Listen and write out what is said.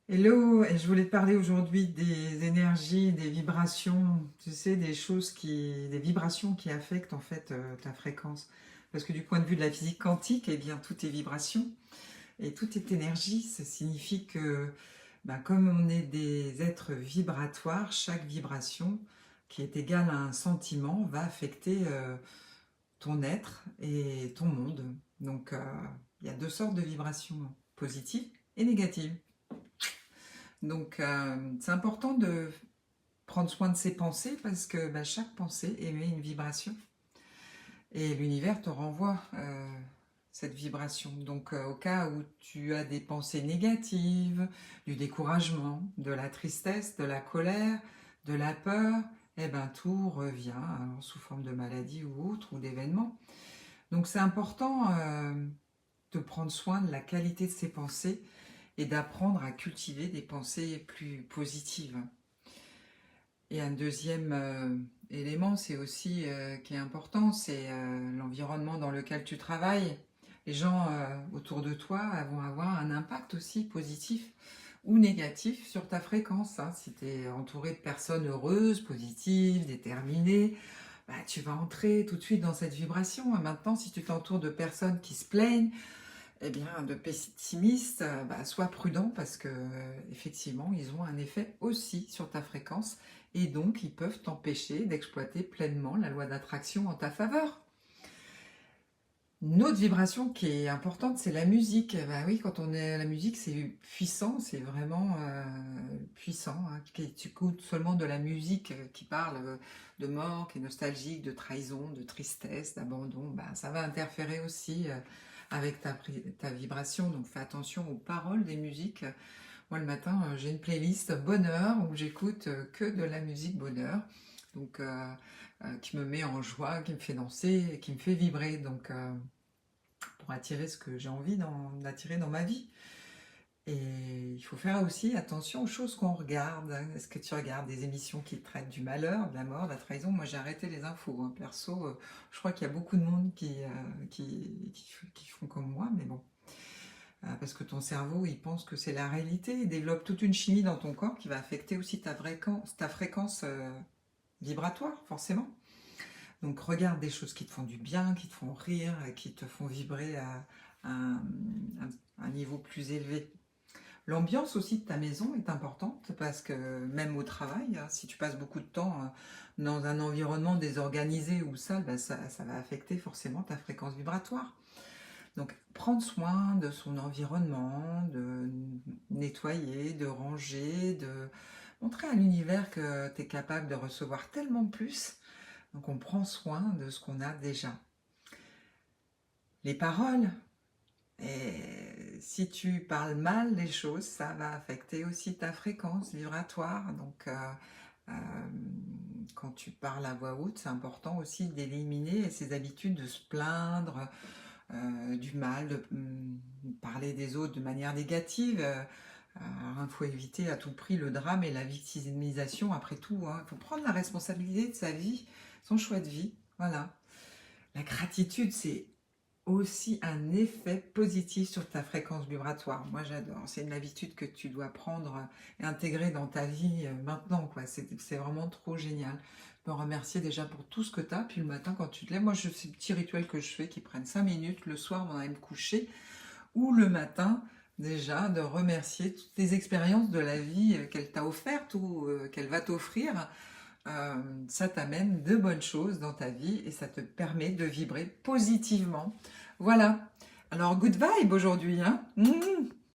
Hello, et je voulais te parler aujourd'hui des énergies, des vibrations, tu sais, des vibrations qui affectent en fait ta fréquence. Parce que du point de vue de la physique quantique, eh bien, tout est vibration et tout est énergie. Ça signifie que, comme on est des êtres vibratoires, chaque vibration qui est égale à un sentiment va affecter ton être et ton monde. Donc, il y a deux sortes de vibrations, positives et négatives. Donc, c'est important de prendre soin de ses pensées parce que chaque pensée émet une vibration et l'univers te renvoie cette vibration. Donc, au cas où tu as des pensées négatives, du découragement, de la tristesse, de la colère, de la peur, eh ben, tout revient alors, sous forme de maladie ou autre, ou d'événement. Donc, c'est important de prendre soin de la qualité de ses pensées et d'apprendre à cultiver des pensées plus positives. Et un deuxième élément, c'est aussi qui est important, c'est l'environnement dans lequel tu travailles. Les gens autour de toi vont avoir un impact aussi positif ou négatif sur ta fréquence. Hein. Si tu es entouré de personnes heureuses, positives, déterminées, tu vas entrer tout de suite dans cette vibration. Maintenant, si tu t'entoures de personnes qui se plaignent, eh bien, de pessimistes, sois prudent parce que effectivement, ils ont un effet aussi sur ta fréquence et donc ils peuvent t'empêcher d'exploiter pleinement la loi d'attraction en ta faveur. Une autre vibration qui est importante, c'est la musique. Oui, quand on est à la musique, c'est puissant, c'est vraiment puissant. Hein. Tu écoutes seulement de la musique qui parle de mort, qui est nostalgique, de trahison, de tristesse, d'abandon. Ça va interférer aussi avec ta vibration. Donc fais attention aux paroles des musiques. Moi, le matin, j'ai une playlist bonheur où j'écoute que de la musique bonheur. Donc, qui me met en joie, qui me fait danser, et qui me fait vibrer. Donc, pour attirer ce que j'ai envie d'attirer dans ma vie. Et il faut faire aussi attention aux choses qu'on regarde. Est-ce que tu regardes des émissions qui traitent du malheur, de la mort, de la trahison? Moi, j'ai arrêté les infos. Hein. Perso, je crois qu'il y a beaucoup de monde qui font comme moi, mais bon. Parce que ton cerveau, il pense que c'est la réalité. Il développe toute une chimie dans ton corps qui va affecter aussi ta fréquence vibratoire, forcément. Donc regarde des choses qui te font du bien, qui te font rire, qui te font vibrer à un niveau plus élevé. L'ambiance aussi de ta maison est importante parce que même au travail, hein, si tu passes beaucoup de temps dans un environnement désorganisé ou sale, ça va affecter forcément ta fréquence vibratoire. Donc prendre soin de son environnement, de nettoyer, de ranger, de montrer à l'univers que tu es capable de recevoir tellement plus. Donc on prend soin de ce qu'on a déjà. Les paroles, et si tu parles mal des choses, ça va affecter aussi ta fréquence vibratoire. Donc euh, quand tu parles à voix haute, c'est important aussi d'éliminer ces habitudes de se plaindre, du mal, de parler des autres de manière négative. Il faut éviter à tout prix le drame et la victimisation après tout. Hein. Il faut prendre la responsabilité de sa vie, son choix de vie. Voilà. La gratitude, c'est aussi un effet positif sur ta fréquence vibratoire. Moi, j'adore. C'est une habitude que tu dois prendre et intégrer dans ta vie maintenant. C'est vraiment trop génial. Je me remercier déjà pour tout ce que tu as. Puis le matin, quand tu te lèves, moi, c'est des petits rituels que je fais qui prennent 5 minutes le soir avant d'aller me coucher ou le matin, déjà, de remercier toutes les expériences de la vie qu'elle t'a offertes ou qu'elle va t'offrir. Ça t'amène de bonnes choses dans ta vie et ça te permet de vibrer positivement. Voilà. Alors, good vibe aujourd'hui, hein.